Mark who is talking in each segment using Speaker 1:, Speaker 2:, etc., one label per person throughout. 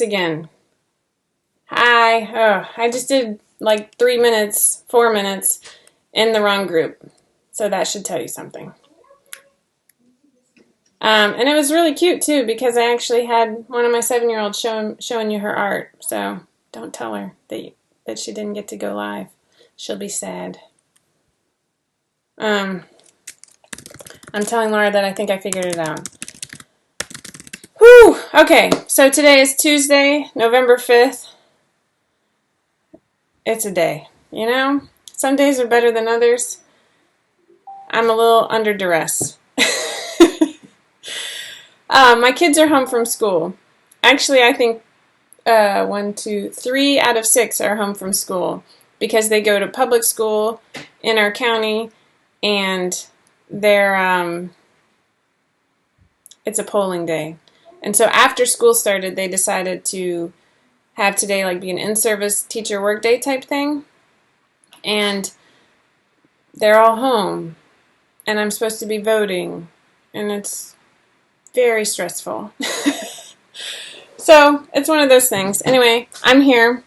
Speaker 1: Again. Hi. Oh, I just did like 3 minutes, 4 minutes in the wrong group. So that should tell you something. And it was really cute too because I actually had one of my 7-year-olds showing you her art. So don't tell her that she didn't get to go live. She'll be sad. I'm telling Laura that I think I figured it out. Whew! Okay, so today is Tuesday, November 5th. It's a day, you know? Some days are better than others. I'm a little under duress. My kids are home from school. Actually, I think 3 out of 6 are home from school because they go to public school in our county, and it's a polling day. And so after school started, they decided to have today like be an in-service teacher workday type thing. And they're all home. And I'm supposed to be voting. And it's very stressful. So it's one of those things. Anyway, I'm here.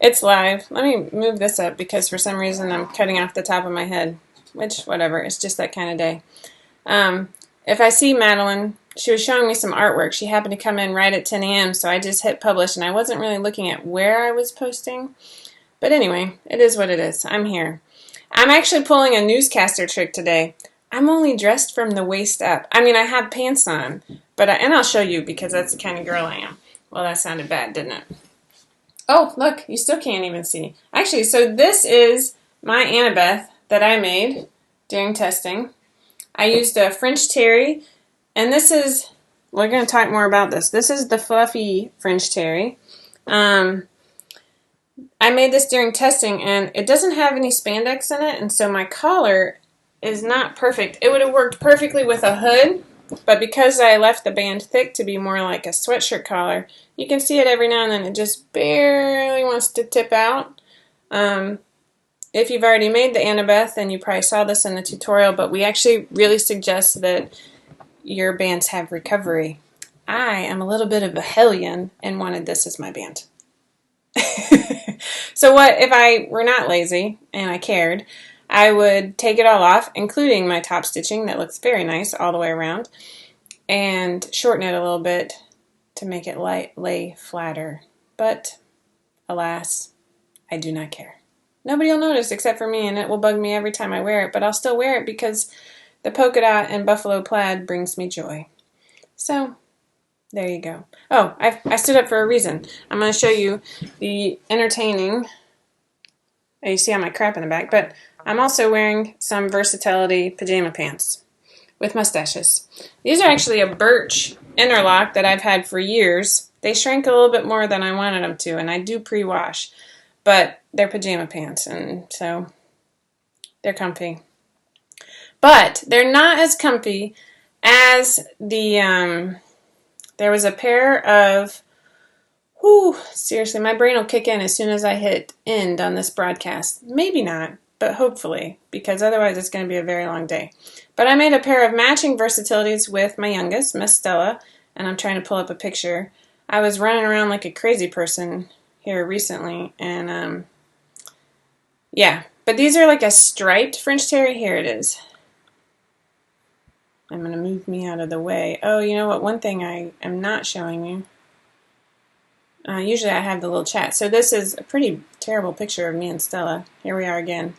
Speaker 1: It's live. Let me move this up because for some reason I'm cutting off the top of my head. Which, whatever. It's just that kind of day. If I see Madeline, she was showing me some artwork. She happened to come in right at 10 a.m., so I just hit publish, and I wasn't really looking at where I was posting. But anyway, it is what it is. I'm here. I'm actually pulling a newscaster trick today. I'm only dressed from the waist up. I mean, I have pants on, and I'll show you because that's the kind of girl I am. Well, that sounded bad, didn't it? Oh, look, you still can't even see. Actually, so this is my Annabeth that I made during testing. I used a French terry, and we're going to talk more about this. This is the fluffy French terry. I made this during testing, and it doesn't have any spandex in it, and so my collar is not perfect. It would have worked perfectly with a hood, but because I left the band thick to be more like a sweatshirt collar, you can see it every now and then. It just barely wants to tip out. If you've already made the Annabeth, then you probably saw this in the tutorial, but we actually really suggest that your bands have recovery. I am a little bit of a hellion and wanted this as my band. So what if I were not lazy and I cared, I would take it all off, including my top stitching that looks very nice all the way around, and shorten it a little bit to make it lay flatter. But alas, I do not care. Nobody will notice except for me, and it will bug me every time I wear it, but I'll still wear it because the polka dot and buffalo plaid brings me joy. So, there you go. Oh, I stood up for a reason. I'm going to show you the entertaining. Oh, you see how my crap in the back, but I'm also wearing some Versatility pajama pants with mustaches. These are actually a birch interlock that I've had for years. They shrank a little bit more than I wanted them to, and I do pre-wash. But they're pajama pants, and so they're comfy. But they're not as comfy as there was a pair of, seriously, my brain will kick in as soon as I hit end on this broadcast. Maybe not, but hopefully, because otherwise it's going to be a very long day. But I made a pair of matching Versatilities with my youngest, Miss Stella, and I'm trying to pull up a picture. I was running around like a crazy person here recently, and yeah, but these are like a striped French terry. Here it is. I'm going to move me out of the way. Oh, you know what? One thing I am not showing you. Usually I have the little chat. So this is a pretty terrible picture of me and Stella. Here we are again.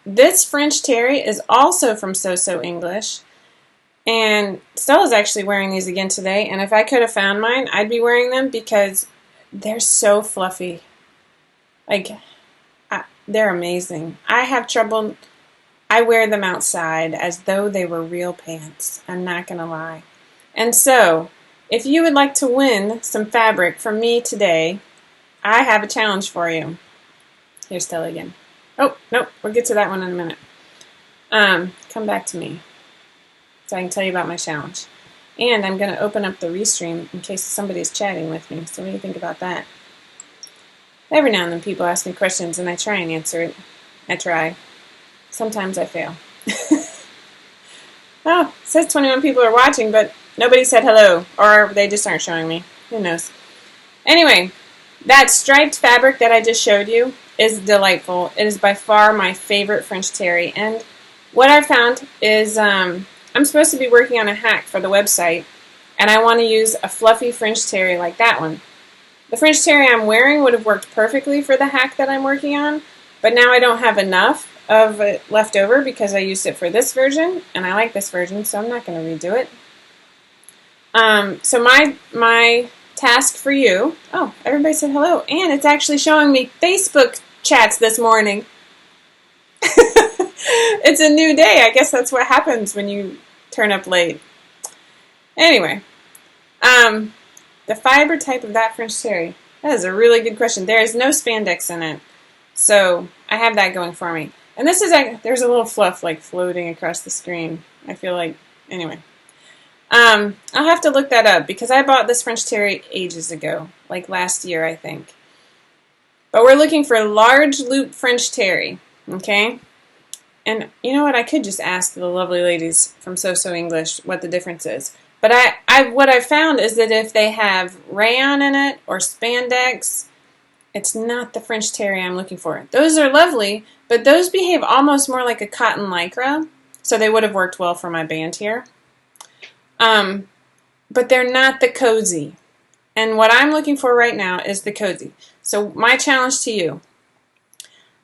Speaker 1: This French terry is also from So English. And Stella's actually wearing these again today. And if I could have found mine, I'd be wearing them because they're so fluffy. They're amazing. I have trouble. I wear them outside as though they were real pants. I'm not going to lie. And so, if you would like to win some fabric from me today, I have a challenge for you. Here's Stella again. Oh, nope. We'll get to that one in a minute. Come back to me so I can tell you about my challenge. And I'm going to open up the restream in case somebody's chatting with me. So what do you think about that? Every now and then people ask me questions and I try and answer it. I try. Sometimes I fail. Oh, it says 21 people are watching, but nobody said hello. Or they just aren't showing me. Who knows? Anyway, that striped fabric that I just showed you is delightful. It is by far my favorite French terry. And what I found is I'm supposed to be working on a hack for the website, and I want to use a fluffy French terry like that one. The French terry I'm wearing would have worked perfectly for the hack that I'm working on, but now I don't have enough of it left over because I used it for this version, and I like this version, so I'm not going to redo it. So my task for you, oh, everybody said hello, and it's actually showing me Facebook chats this morning. It's a new day. I guess that's what happens when you turn up late. Anyway, the fiber type of that French terry, that is a really good question. There is no spandex in it, so I have that going for me. And this is, there's a little fluff like floating across the screen. I feel like, anyway. I'll have to look that up because I bought this French terry ages ago, like last year, I think. But we're looking for a large loop French terry, okay? And you know what? I could just ask the lovely ladies from So English what the difference is. But what I found is that if they have rayon in it or spandex, it's not the French terry I'm looking for. Those are lovely, but those behave almost more like a cotton lycra, so they would have worked well for my band here. But they're not the cozy. And what I'm looking for right now is the cozy. So my challenge to you,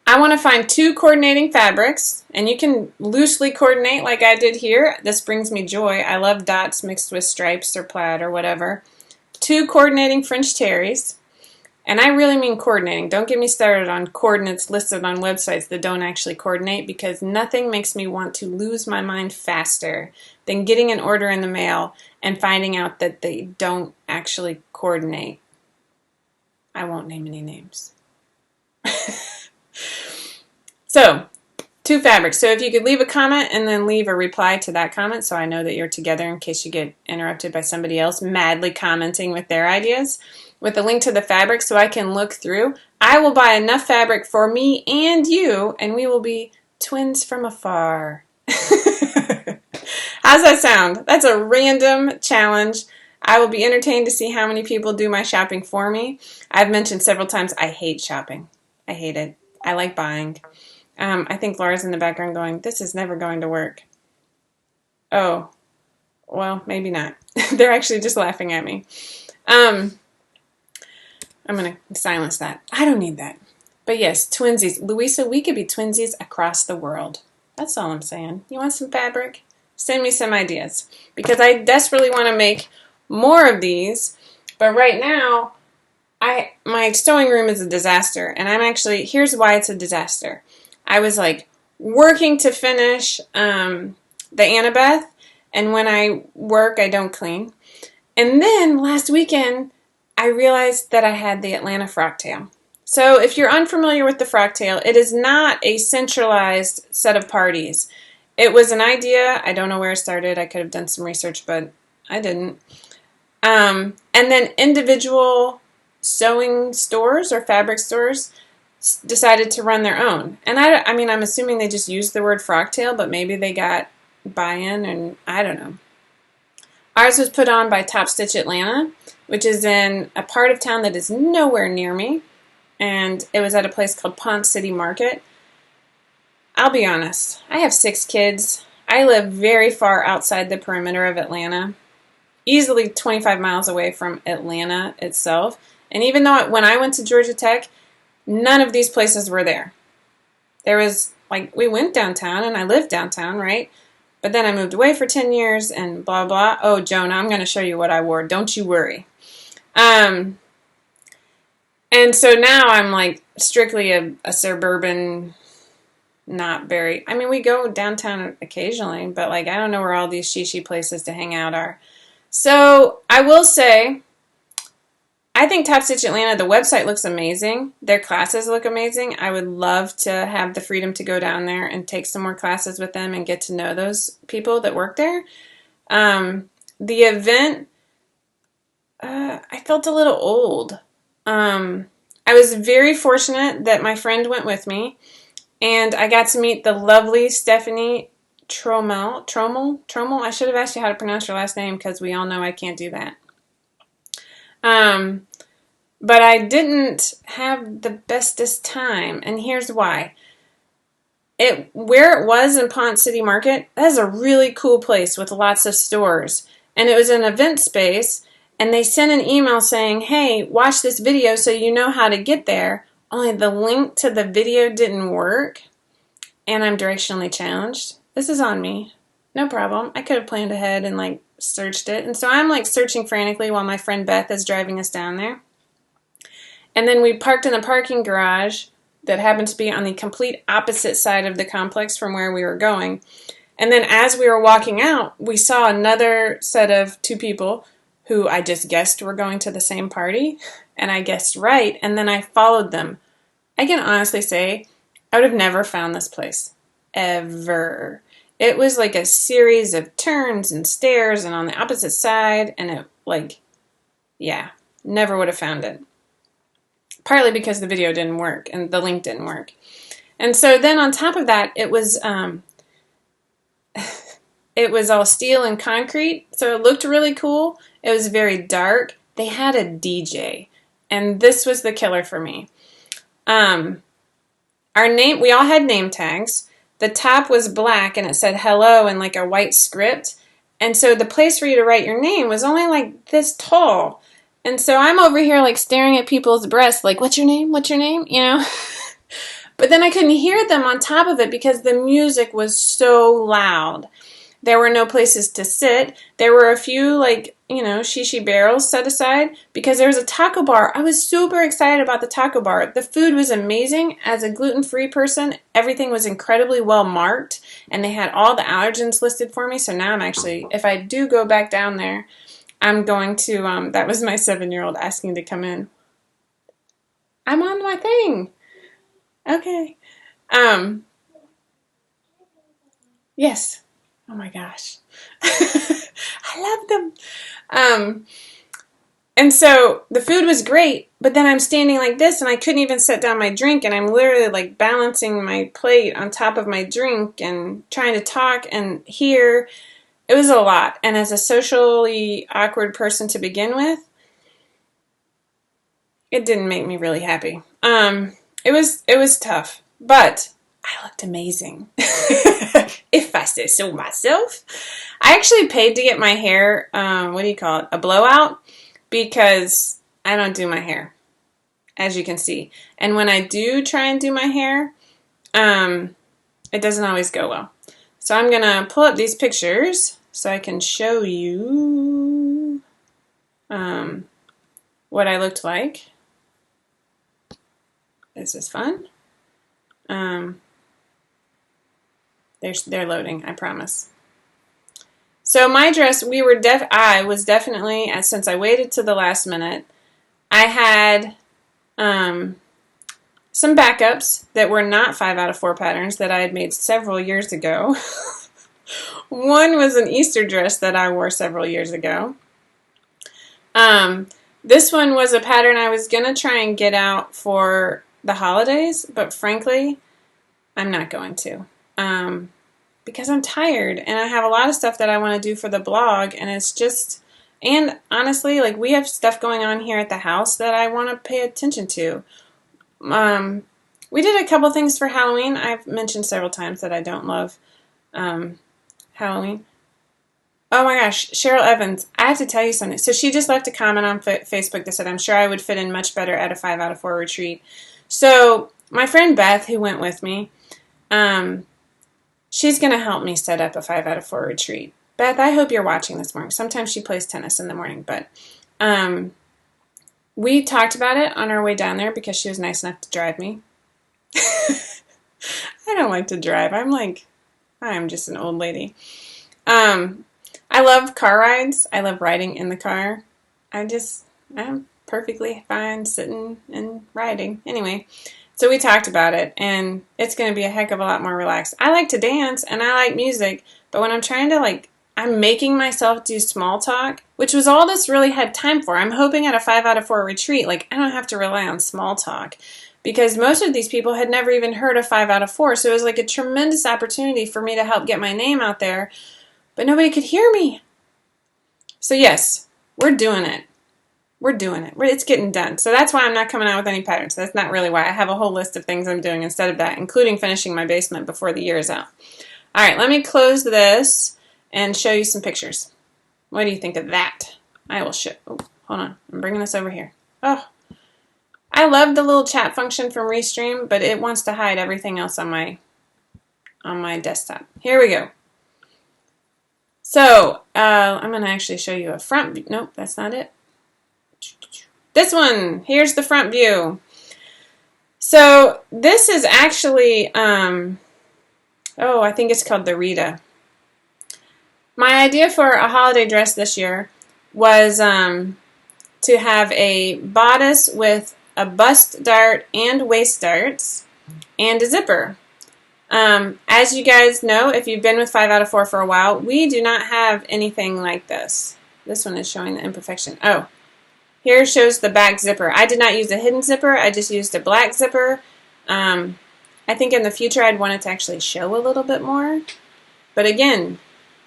Speaker 1: I want to find 2 coordinating fabrics, and you can loosely coordinate like I did here. This brings me joy. I love dots mixed with stripes or plaid or whatever. 2 coordinating French terries. And I really mean coordinating. Don't get me started on coordinates listed on websites that don't actually coordinate, because nothing makes me want to lose my mind faster than getting an order in the mail and finding out that they don't actually coordinate. I won't name any names. So, 2 fabrics. So if you could leave a comment and then leave a reply to that comment so I know that you're together in case you get interrupted by somebody else madly commenting with their ideas, with a link to the fabric so I can look through. I will buy enough fabric for me and you, and we will be twins from afar. How's that sound? That's a random challenge. I will be entertained to see how many people do my shopping for me. I've mentioned several times I hate shopping. I hate it. I like buying. I think Laura's in the background going, this is never going to work. Oh, well, maybe not. They're actually just laughing at me. I'm going to silence that. I don't need that. But yes, twinsies. Louisa, we could be twinsies across the world. That's all I'm saying. You want some fabric? Send me some ideas. Because I desperately want to make more of these. But right now, my sewing room is a disaster. And here's why it's a disaster. I was like working to finish the Annabeth. And when I work, I don't clean. And then last weekend, I realized that I had the Atlanta Frocktail. So if you're unfamiliar with the Frocktail, it is not a centralized set of parties. It was an idea. I don't know where it started. I could have done some research, but I didn't. And then individual sewing stores or fabric stores decided to run their own. And I mean, I'm assuming they just used the word Frocktail, but maybe they got buy-in, and I don't know. Ours was put on by Top Stitch Atlanta, which is in a part of town that is nowhere near me. And it was at a place called Ponce City Market. I'll be honest, I have 6 kids. I live very far outside the perimeter of Atlanta, easily 25 miles away from Atlanta itself. And even though when I went to Georgia Tech, none of these places were there. There was, we went downtown and I lived downtown, right? But then I moved away for 10 years and blah, blah. Oh, Jonah, I'm going to show you what I wore. Don't you worry. And so now I'm strictly a suburban, not very, I mean, we go downtown occasionally, but I don't know where all these shishi places to hang out are. So I will say, I think Top Stitch Atlanta, the website looks amazing. Their classes look amazing. I would love to have the freedom to go down there and take some more classes with them and get to know those people that work there. The event, I felt a little old. I was very fortunate that my friend went with me, and I got to meet the lovely Stephanie Trommel. I should have asked you how to pronounce your last name because we all know I can't do that. But I didn't have the bestest time, and here's why. Where it was in Ponce City Market, that is a really cool place with lots of stores. And it was an event space, and they sent an email saying, hey, watch this video so you know how to get there. Only the link to the video didn't work, and I'm directionally challenged. This is on me. No problem. I could have planned ahead and like searched it. And so I'm like searching frantically while my friend Beth is driving us down there. And then we parked in the parking garage that happened to be on the complete opposite side of the complex from where we were going. And then as we were walking out, we saw another set of two people who I just guessed were going to the same party. And I guessed right. And then I followed them. I can honestly say I would have never found this place. Ever. It was like a series of turns and stairs and on the opposite side. And it never would have found it. Partly because the video didn't work and the link didn't work. And so then on top of that, it was all steel and concrete, so it looked really cool. It was very dark. They had a DJ, and this was the killer for me. We all had name tags. The top was black and it said hello in like a white script. And so the place for you to write your name was only like this tall. And so I'm over here like staring at people's breasts like, what's your name? What's your name? You know? But then I couldn't hear them on top of it because the music was so loud. There were no places to sit. There were a few like, shishi barrels set aside because there was a taco bar. I was super excited about the taco bar. The food was amazing. As a gluten-free person, everything was incredibly well marked and they had all the allergens listed for me. So now I'm actually, if I do go back down there, I'm going to, that was my 7-year-old asking to come in. I'm on my thing. Okay. Yes. Oh my gosh. I love them. And so the food was great, but then I'm standing like this and I couldn't even set down my drink and I'm literally like balancing my plate on top of my drink and trying to talk and hear. It was a lot. And as a socially awkward person to begin with, it didn't make me really happy. It was tough, but I looked amazing. If I say so myself. I actually paid to get my hair, a blowout, because I don't do my hair, as you can see. And when I do try and do my hair, it doesn't always go well. So I'm going to pull up these pictures so I can show you what I looked like. This is fun. They're loading, I promise. So my dress, I was definitely, since I waited to the last minute, I had some backups that were not 5 out of 4 patterns that I had made several years ago. One was an Easter dress that I wore several years ago. This one was a pattern I was going to try and get out for the holidays, but frankly, I'm not going to. Because I'm tired and I have a lot of stuff that I want to do for the blog, and honestly, like we have stuff going on here at the house that I want to pay attention to. We did a couple things for Halloween. I've mentioned several times that I don't love Halloween. Oh my gosh, Cheryl Evans, I have to tell you something. So she just left a comment on Facebook that said, I'm sure I would fit in much better at a 5 out of 4 retreat. So my friend Beth, who went with me, she's going to help me set up a 5 out of 4 retreat. Beth, I hope you're watching this morning. Sometimes she plays tennis in the morning, but we talked about it on our way down there because she was nice enough to drive me. I don't like to drive. I'm just an old lady. I love car rides. I love riding in the car. I'm perfectly fine sitting and riding. Anyway, so we talked about it, and it's going to be a heck of a lot more relaxed. I like to dance, and I like music, but when I'm trying to, I'm making myself do small talk, which was all this really had time for. I'm hoping at a 5 out of 4 retreat, I don't have to rely on small talk, because most of these people had never even heard of 5 out of 4, so it was a tremendous opportunity for me to help get my name out there, but nobody could hear me. So yes, we're doing it. We're doing it. It's getting done. So that's why I'm not coming out with any patterns. That's not really why. I have a whole list of things I'm doing instead of that, including finishing my basement before the year is out. All right, let me close this and show you some pictures. What do you think of that? I will show. Oh, hold on. I'm bringing this over here. Oh, I love the little chat function from Restream, but it wants to hide everything else on my desktop. Here we go. So I'm going to actually show you a front view. Nope, that's not it. This one. Here's the front view. So this is actually, I think it's called the Rita. My idea for a holiday dress this year was to have a bodice with a bust dart and waist darts and a zipper. As you guys know, if you've been with 5 out of 4 for a while, we do not have anything like this. This one is showing the imperfection. Oh, here shows the back zipper. I did not use a hidden zipper. I just used a black zipper. I think in the future I'd want it to actually show a little bit more. But again,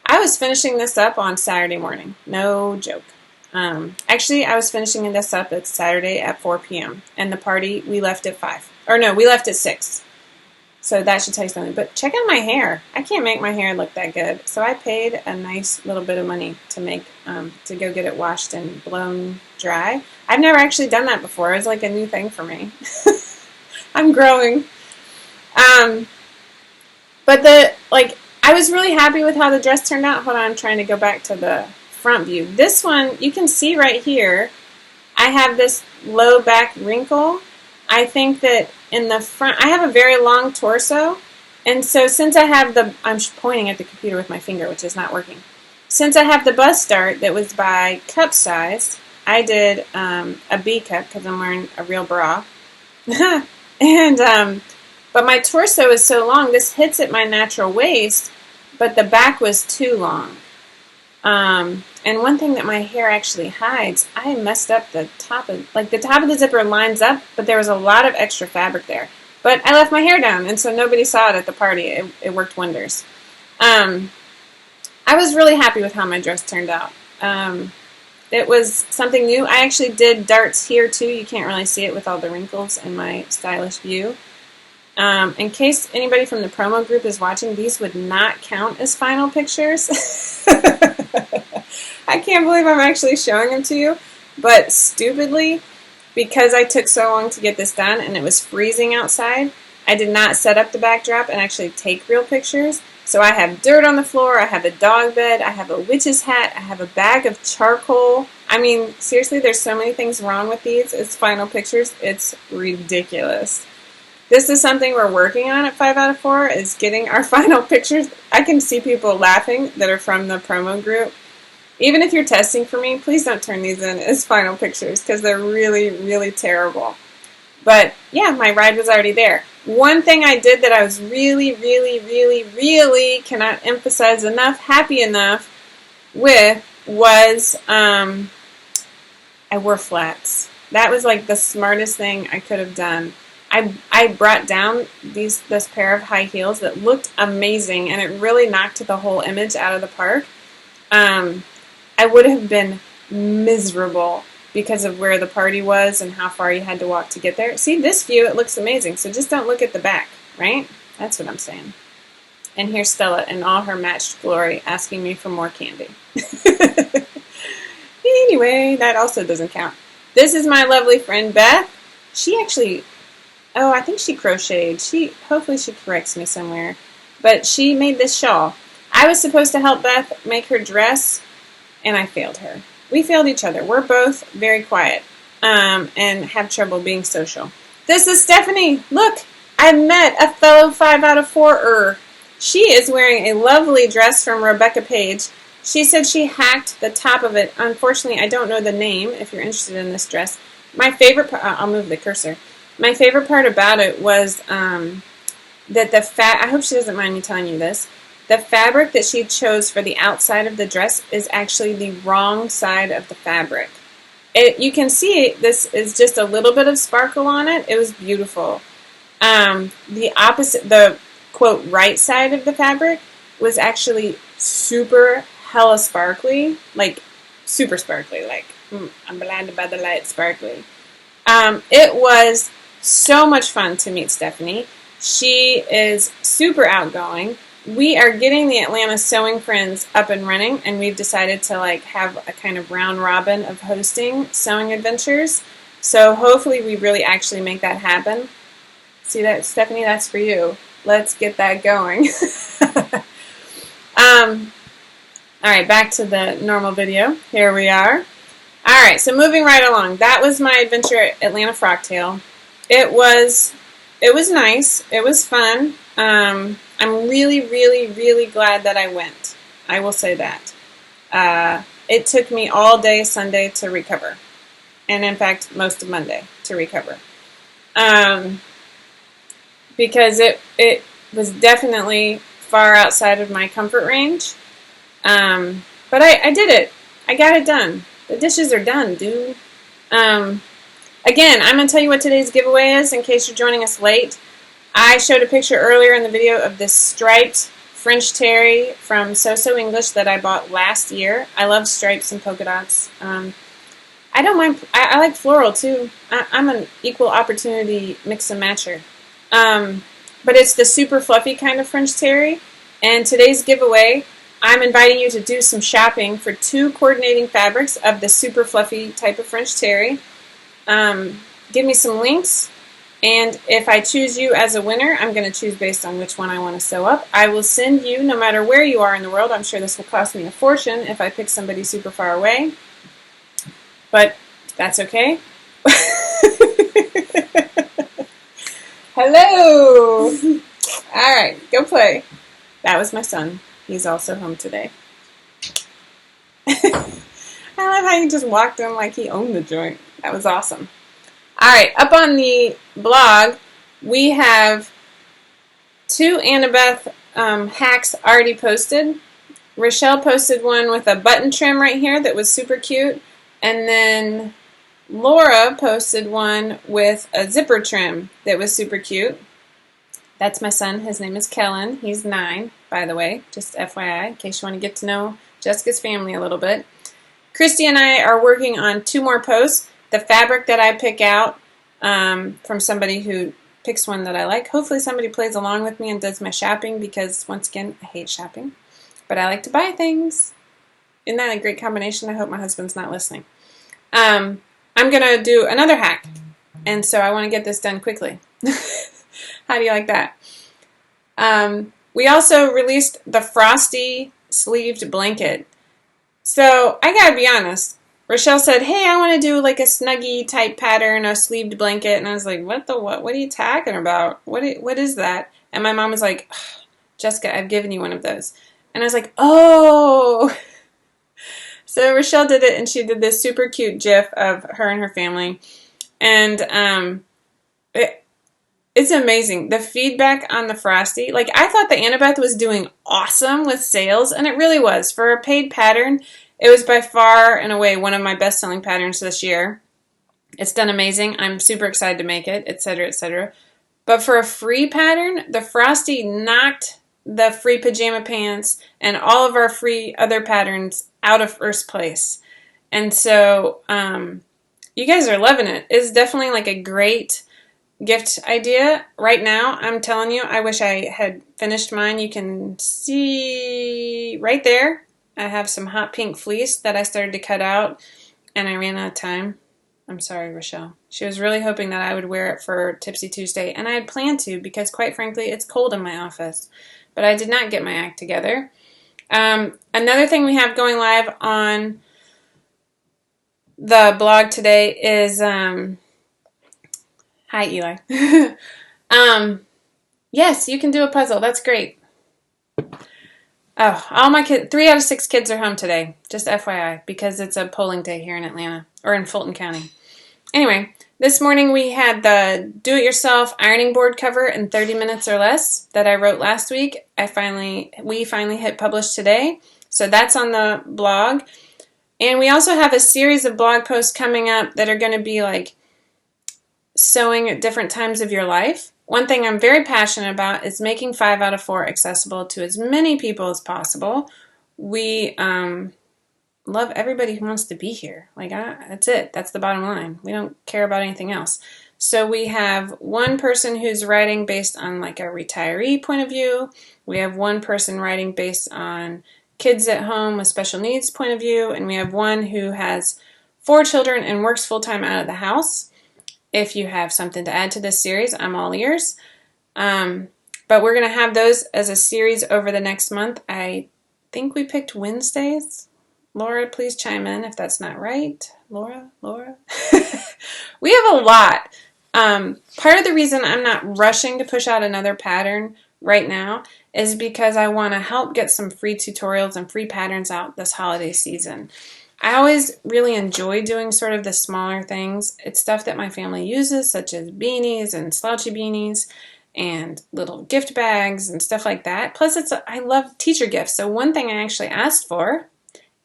Speaker 1: I was finishing this up on Saturday morning. No joke. Actually, I was finishing this up at Saturday at 4 p.m. And the party, we left at 5. Or no, we left at 6. So that should tell you something. But check out my hair. I can't make my hair look that good. So I paid a nice little bit of money to to go get it washed and blown dry. I've never actually done that before. It's like a new thing for me. I'm growing. But I was really happy with how the dress turned out. Hold on, I'm trying to go back to the front view. This one, you can see right here, I have this low back wrinkle. I think that in the front, I have a very long torso, and so since I have I'm pointing at the computer with my finger, which is not working. Since I have the bust dart that was by cup size, I did a B cup because I'm wearing a real bra. And but my torso is so long, this hits at my natural waist, but the back was too long. And one thing that my hair actually hides, I messed up the top of the zipper lines up, but there was a lot of extra fabric there. But I left my hair down, and so nobody saw it at the party. It worked wonders. I was really happy with how my dress turned out. It was something new. I actually did darts here too. You can't really see it with all the wrinkles in my stylish view. In case anybody from the promo group is watching, these would not count as final pictures. I can't believe I'm actually showing them to you, but stupidly, because I took so long to get this done and it was freezing outside, I did not set up the backdrop and actually take real pictures. So I have dirt on the floor, I have a dog bed, I have a witch's hat, I have a bag of charcoal. I mean, seriously, there's so many things wrong with these as final pictures. It's ridiculous. This is something we're working on at 5 out of 4, is getting our final pictures. I can see people laughing that are from the promo group. Even if you're testing for me, please don't turn these in as final pictures because they're really, really terrible. But yeah, my ride was already there. One thing I did that I was really, really, really, really cannot emphasize enough, happy enough with was I wore flats. That was like the smartest thing I could have done. I brought down this pair of high heels that looked amazing, and it really knocked the whole image out of the park. I would have been miserable because of where the party was and how far you had to walk to get there. See, this view, it looks amazing, so just don't look at the back, right? That's what I'm saying. And here's Stella in all her matched glory asking me for more candy. Anyway, that also doesn't count. This is my lovely friend Beth. She actually... Oh, I think she crocheted. Hopefully she corrects me somewhere. But she made this shawl. I was supposed to help Beth make her dress, and I failed her. We failed each other. We're both very quiet and have trouble being social. This is Stephanie. Look, I met a fellow 5 out of 4-er. She is wearing a lovely dress from Rebecca Page. She said she hacked the top of it. Unfortunately, I don't know the name if you're interested in this dress. My favorite part, I'll move the cursor. My favorite part about it was that I hope she doesn't mind me telling you this, the fabric that she chose for the outside of the dress is actually the wrong side of the fabric. You can see this is just a little bit of sparkle on it. It was beautiful. The opposite, the quote right side of the fabric was actually super hella sparkly, like super sparkly, like I'm blinded by the light sparkly. It was so much fun to meet Stephanie. She is super outgoing. We are getting the Atlanta Sewing Friends up and running, and we've decided to like have a kind of round robin of hosting sewing adventures. So hopefully we really actually make that happen. See that, Stephanie? That's for you. Let's get that going. All right, back to the normal video. Here we are. All right, so moving right along. That was my adventure at Atlanta Frocktail. It was nice. It was fun. I'm really, really, really glad that I went. I will say that. It took me all day Sunday to recover, and in fact, most of Monday to recover, because it was definitely far outside of my comfort range. But I did it. I got it done. The dishes are done, dude. Again, I'm going to tell you what today's giveaway is in case you're joining us late. I showed a picture earlier in the video of this striped French terry from So English that I bought last year. I love stripes and polka dots. I don't mind. I like floral too. I'm an equal opportunity mix and matcher. But it's the super fluffy kind of French terry. And today's giveaway, I'm inviting you to do some shopping for 2 coordinating fabrics of the super fluffy type of French terry. Give me some links, and if I choose you as a winner, I'm going to choose based on which one I want to sew up. I will send you, no matter where you are in the world. I'm sure this will cost me a fortune if I pick somebody super far away, but that's okay. Hello! Alright, go play. That was my son. He's also home today. I love how you just walked in like he owned the joint. That was awesome. Alright, up on the blog, we have 2 Annabeth hacks already posted. Rochelle posted one with a button trim right here that was super cute. And then Laura posted one with a zipper trim that was super cute. That's my son. His name is Kellen. He's 9, by the way, just FYI, in case you want to get to know Jessica's family a little bit. Christy and I are working on 2 more posts. The fabric that I pick out from somebody who picks one that I like. Hopefully somebody plays along with me and does my shopping because, once again, I hate shopping. But I like to buy things. Isn't that a great combination? I hope my husband's not listening. I'm going to do another hack, and so I want to get this done quickly. How do you like that? We also released the Frosty Sleeved blanket. So, I gotta be honest. Rochelle said, hey, I want to do like a Snuggie type pattern, a sleeved blanket. And I was like, what? What are you talking about? What is that? And my mom was like, Jessica, I've given you one of those. And I was like, oh. So Rochelle did it, and she did this super cute gif of her and her family. And it's amazing. The feedback on the Frosty. Like, I thought the Annabeth was doing awesome with sales, and it really was. For a paid pattern, it was by far and away one of my best-selling patterns this year. It's done amazing. I'm super excited to make it, etc., etc. But for a free pattern, the Frosty knocked the free pajama pants and all of our free other patterns out of first place. And so you guys are loving it. It's definitely like a great gift idea. Right now, I'm telling you, I wish I had finished mine. You can see right there, I have some hot pink fleece that I started to cut out, and I ran out of time. I'm sorry, Rochelle. She was really hoping that I would wear it for Tipsy Tuesday, and I had planned to because, quite frankly, it's cold in my office. But I did not get my act together. Another thing we have going live on the blog today is, hi, Eli. Yes, you can do a puzzle. That's great. Oh, all my kids, 3 out of 6 kids are home today. Just FYI, because it's a polling day here in Atlanta, or in Fulton County. Anyway, this morning we had the do-it-yourself ironing board cover in 30 minutes or less that I wrote last week. We finally hit publish today. So that's on the blog. And we also have a series of blog posts coming up that are going to be like sewing at different times of your life. One thing I'm very passionate about is making 5 out of 4 accessible to as many people as possible. We love everybody who wants to be here. Like, that's it. That's the bottom line. We don't care about anything else. So we have one person who's writing based on like a retiree point of view. We have one person writing based on kids at home with special needs point of view. And we have one who has 4 children and works full-time out of the house. If you have something to add to this series, I'm all ears. But we're going to have those as a series over the next month. I think we picked Wednesdays. Laura, please chime in if that's not right. Laura? We have a lot. Part of the reason I'm not rushing to push out another pattern right now is because I want to help get some free tutorials and free patterns out this holiday season. I always really enjoy doing sort of the smaller things. It's stuff that my family uses, such as beanies and slouchy beanies and little gift bags and stuff like that. Plus, I love teacher gifts. So one thing I actually asked for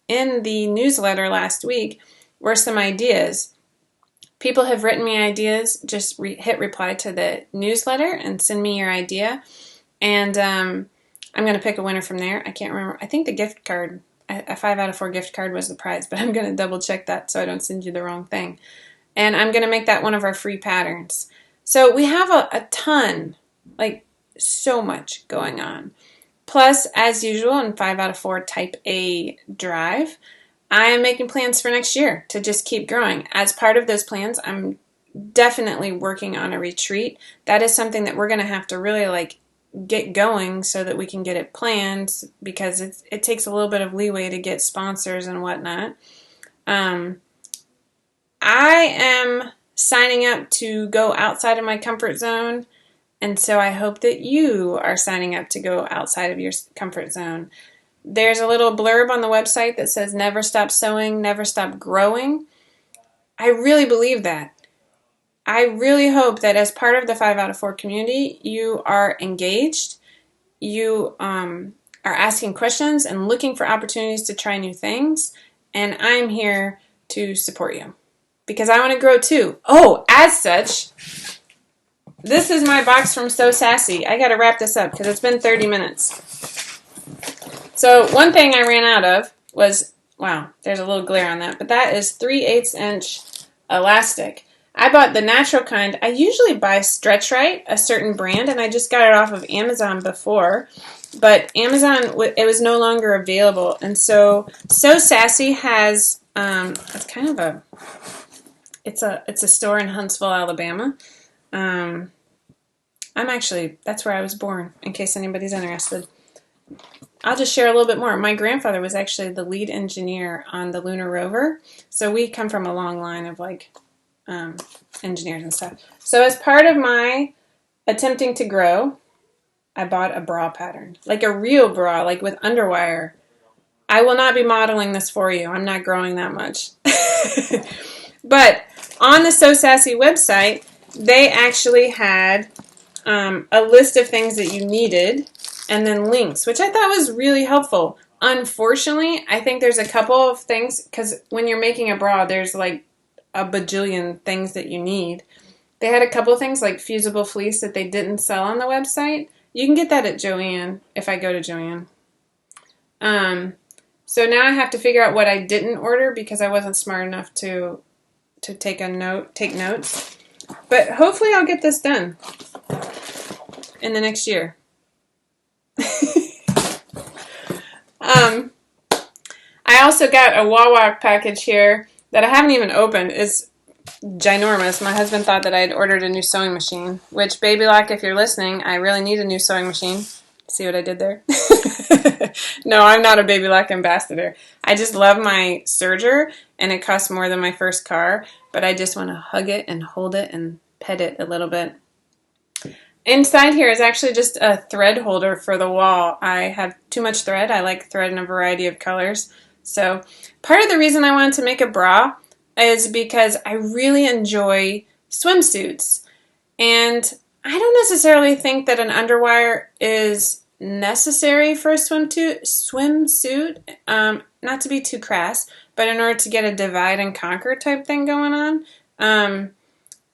Speaker 1: in the newsletter last week were some ideas. People have written me ideas. Just hit reply to the newsletter and send me your idea. And I'm going to pick a winner from there. I can't remember. I think the gift card, a 5 out of 4 gift card was the prize, but I'm going to double check that so I don't send you the wrong thing. And I'm going to make that one of our free patterns. So we have a ton, like so much going on. Plus, as usual, in 5 out of 4 type A drive, I am making plans for next year to just keep growing. As part of those plans, I'm definitely working on a retreat. That is something that we're going to have to really like get going so that we can get it planned, because it takes a little bit of leeway to get sponsors and whatnot. I am signing up to go outside of my comfort zone, and so I hope that you are signing up to go outside of your comfort zone. There's a little blurb on the website that says never stop sewing, never stop growing. I really believe that. I really hope that as part of the 5 out of 4 community, you are engaged, you are asking questions and looking for opportunities to try new things, and I'm here to support you because I want to grow too. Oh, as such, this is my box from So Sassy. I got to wrap this up because it's been 30 minutes. So one thing I ran out of was, wow, there's a little glare on that, but that is 3/8 inch elastic. I bought the natural kind. I usually buy Stretch Right, a certain brand, and I just got it off of Amazon before. But Amazon, it was no longer available. And so Sassy has, it's kind of it's a store in Huntsville, Alabama. That's where I was born, in case anybody's interested. I'll just share a little bit more. My grandfather was actually the lead engineer on the lunar rover. So we come from a long line of like engineers and stuff. So as part of my attempting to grow, I bought a bra pattern, like a real bra, like with underwire. I will not be modeling this for you. I'm not growing that much. But on the So Sassy website, they actually had a list of things that you needed and then links, which I thought was really helpful. Unfortunately, I think there's a couple of things, because when you're making a bra, there's like a bajillion things that you need. They had a couple of things like fusible fleece that they didn't sell on the website. You can get that at Joann if I go to Joann. So now I have to figure out what I didn't order because I wasn't smart enough to take notes. But hopefully I'll get this done in the next year. I also got a Wawa package here that I haven't even opened. It's ginormous. My husband thought that I had ordered a new sewing machine, which, Baby Lock, if you're listening, I really need a new sewing machine. See what I did there? No, I'm not a Baby Lock ambassador. I just love my serger, and it costs more than my first car, but I just want to hug it and hold it and pet it a little bit. Inside here is actually just a thread holder for the wall. I have too much thread. I like thread in a variety of colors. So part of the reason I wanted to make a bra is because I really enjoy swimsuits. And I don't necessarily think that an underwire is necessary for a swimsuit. Not to be too crass, but in order to get a divide and conquer type thing going on.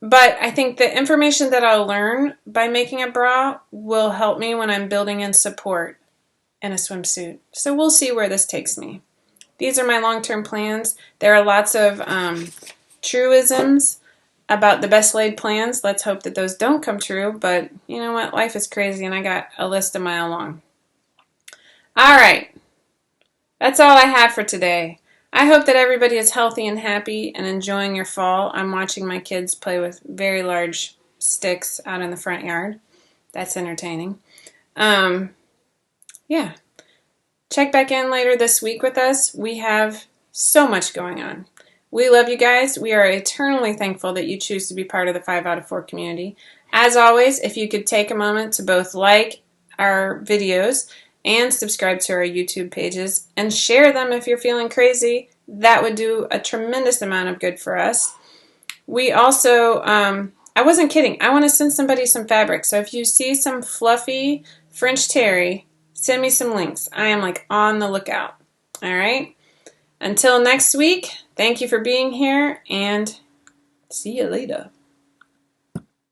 Speaker 1: But I think the information that I'll learn by making a bra will help me when I'm building in support in a swimsuit. So we'll see where this takes me. these are my long-term plans. There are lots of truisms about the best laid plans. Let's hope that those don't come true, but you know what? Life is crazy, and I got a list a mile long. All right. That's all I have for today. I hope that everybody is healthy and happy and enjoying your fall. I'm watching my kids play with very large sticks out in the front yard. That's entertaining. Yeah. Check back in later this week with us. We have so much going on. We love you guys. We are eternally thankful that you choose to be part of the 5 out of 4 community. As always, if you could take a moment to both like our videos and subscribe to our YouTube pages and share them if you're feeling crazy, that would do a tremendous amount of good for us. We also, I wasn't kidding, I want to send somebody some fabric. So if you see some fluffy French terry, send me some links. I am like on the lookout. All right? Until next week, thank you for being here and see you later.